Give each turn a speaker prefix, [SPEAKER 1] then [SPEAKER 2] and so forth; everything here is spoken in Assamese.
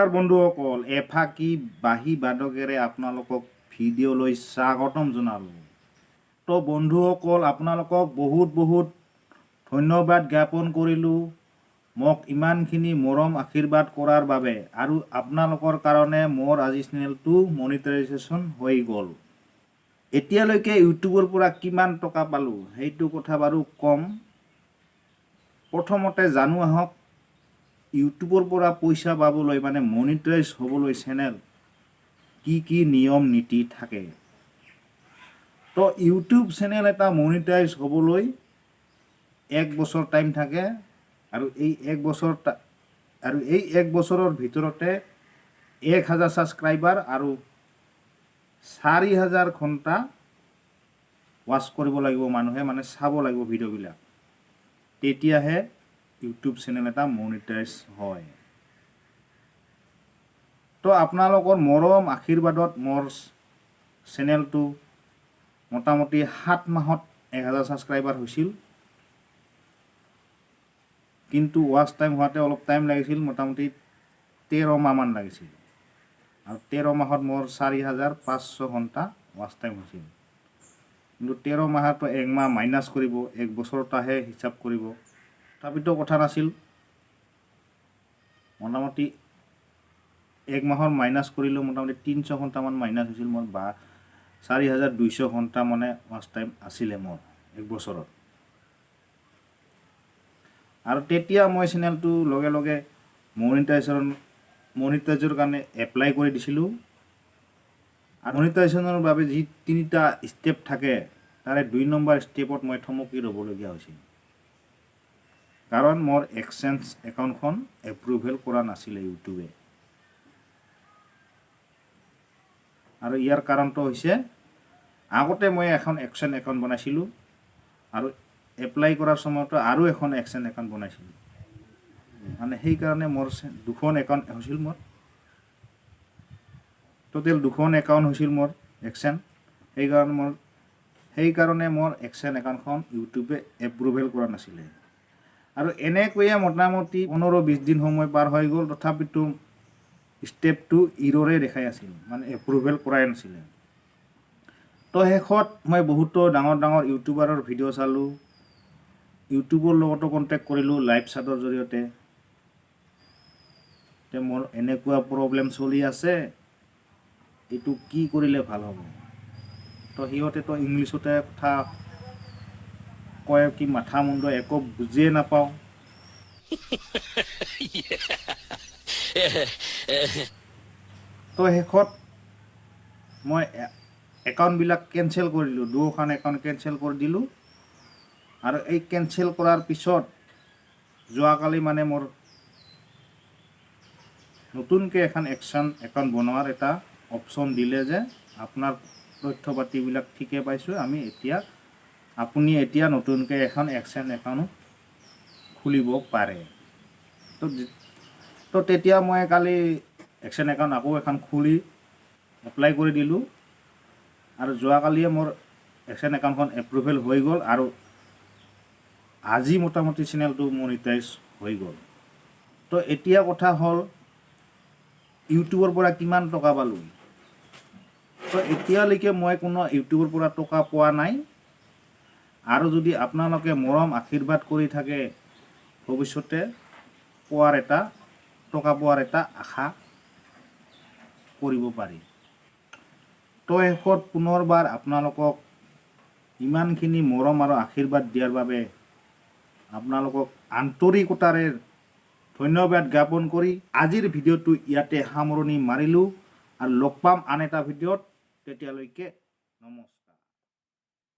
[SPEAKER 1] নমস্কাৰ বন্ধুসকল, এফাকি বাহী বাদকেৰে আপোনালোকক ভিডিঅ'লৈ স্বাগতম জনালোঁ। তো বন্ধুসকল, আপোনালোকক বহুত ধন্যবাদ জ্ঞাপন কৰিলোঁ মোক ইমানখিনি মৰম আশীৰ্বাদ কৰাৰ বাবে। আৰু আপোনালোকৰ কাৰণে মোৰ আজি চেনেলটো মনিটাইজেশ্যন হৈ গ'ল। এতিয়ালৈকে ইউটিউবৰ পৰা কিমান টকা পালোঁ সেইটো কথা বাৰু কম। প্ৰথমতে জানো আহক, ইউটিউবৰ পৰা পইচা পাবলৈ মানে মনিটাইজ হ'বলৈ চেনেল কি নিয়ম নীতি থাকে। তো ইউটিউব চেনেল এটা মনিটাইজ হ'বলৈ 1 বছৰ টাইম থাকে। আৰু এই 1 বছৰৰ ভিতৰতে 1000 ছাবস্ক্ৰাইবাৰ আৰু 4000 ঘণ্টা ৱাচ কৰিব লাগিব মানুহে, মানে চাব লাগিব ভিডিঅ'বিলাক, তেতিয়াহে ইউটিউব চেনেল এটা মনিটাইজ হয়। তো আপোনালোকৰ মৰম আশীৰ্বাদত মোৰ চেনেলটো মোটামুটি 7 মাহত 1000 ছাবস্ক্ৰাইবাৰ হৈছিল। কিন্তু ৱাচ টাইম হোৱাতে অলপ টাইম লাগিছিল, মোটামুটি 13 মাহমান লাগিছিল। আৰু 13 মাহত মোৰ 4500 ঘণ্টা ৱাচ টাইম হৈছিল। কিন্তু 13 মাহতো 1 মাহ মাইনাছ কৰিব, 1 বছৰটাহে হিচাপ কৰিব, তথাপিতো কথা নাছিল। মোটামুটি 1 মাহৰ মাইনাছ কৰিলেও মোটামুটি 300 ঘণ্টামান মাইনাছ হৈছিল মোৰ, বা 4200 ঘণ্টা মানে ৱাচ টাইম আছিলে মোৰ 1 বছৰত। আৰু তেতিয়া মই চেনেলটো লগে লগে মনিটাইজৰ কাৰণে এপ্লাই কৰি দিছিলোঁ। আৰু মনিটাইজেশ্যনৰ বাবে যি 3টা ষ্টেপ থাকে, তাৰে 2 নম্বৰ ষ্টেপত মই থমকি ৰ'বলগীয়া হৈছিল। কাৰণ মোৰ এক্সেঞ্জ একাউণ্টখন এপ্ৰুভেল কৰা নাছিলে ইউটিউবে। আৰু ইয়াৰ কাৰণটো হৈছে, আগতে মই এখন এক্সেঞ্জ একাউণ্ট বনাইছিলোঁ আৰু এপ্লাই কৰাৰ সময়তো আৰু এখন এক্সেঞ্জ একাউণ্ট বনাইছিলোঁ। মানে সেইকাৰণে মোৰ 2খন একাউণ্ট হৈছিল, মোৰ টোটেল 2খন একাউণ্ট হৈছিল মোৰ এক্সেঞ্জ। সেইকাৰণে মোৰ এক্সেঞ্জ একাউণ্টখন ইউটিউবে এপ্ৰুভেল কৰা নাছিলে। আৰু এনেকৈয়ে মোটামুটি 15-20 দিন সময় পাৰ হৈ গ'ল, তথাপিতো ষ্টেপটো ইৰৰে দেখাই আছিল, মানে এপ্ৰুভেল কৰাই নাছিলে। তো শেষত মই বহুতো ডাঙৰ ইউটিউবাৰৰ ভিডিঅ' চালোঁ, ইউটিউবৰ লগতো কণ্টেক্ট কৰিলোঁ লাইভ চাটৰ জৰিয়তে। মোৰ এনেকুৱা প্ৰব্লেম চলি আছে, এইটো কি কৰিলে ভাল হ'ব। তো সিহঁতেতো ইংলিছতে কথা কয়, কি মাথা মুণ্ড একো বুজিয়ে নাপাওঁ। তো শেষত মই একাউণ্টবিলাক কেঞ্চেল কৰি দিলোঁ, 2খন একাউণ্ট কেঞ্চেল কৰি দিলোঁ। আৰু এই কেঞ্চেল কৰাৰ পিছত যোৱাকালি মানে মোৰ নতুনকৈ এখন একাউণ্ট বনোৱাৰ এটা অপশ্যন দিলে যে, আপোনাৰ তথ্য পাতিবিলাক ঠিকে পাইছোঁ, আপুনি এতিয়া নতুনকৈ এখন এক্সেঞ্জ একাউণ্ট খুলিব পাৰে। তো তেতিয়া মই কালি এক্সেঞ্জ একাউণ্ট আকৌ এখন খুলি এপ্লাই কৰি দিলোঁ। আৰু যোৱাকালিয়ে মোৰ এক্সেঞ্জ একাউণ্টখন এপ্ৰুভেল হৈ গ'ল। আৰু আজি মোটামুটি চেনেলটো মনিটাইজ হৈ গ'ল। তো এতিয়া কথা হ'ল, ইউটিউবৰ পৰা কিমান টকা পালোঁ। তো এতিয়ালৈকে মই কোনো ইউটিউবৰ পৰা টকা পোৱা নাই। আৰু যদি আপোনালোকে মৰম আশীৰ্বাদ কৰি থাকে, ভৱিষ্যতে টকা পোৱাৰ এটা আশা কৰিব পাৰি। তো শেষত পুনৰবাৰ আপোনালোকক ইমানখিনি মৰম আৰু আশীৰ্বাদ দিয়াৰ বাবে আপোনালোকক আন্তৰিকতাৰে ধন্যবাদ জ্ঞাপন কৰি আজিৰ ভিডিঅ'টো ইয়াতে সামৰণি মাৰিলোঁ। আৰু লগ পাম আন এটা ভিডিঅ'ত। তেতিয়ালৈকে নমস্কাৰ।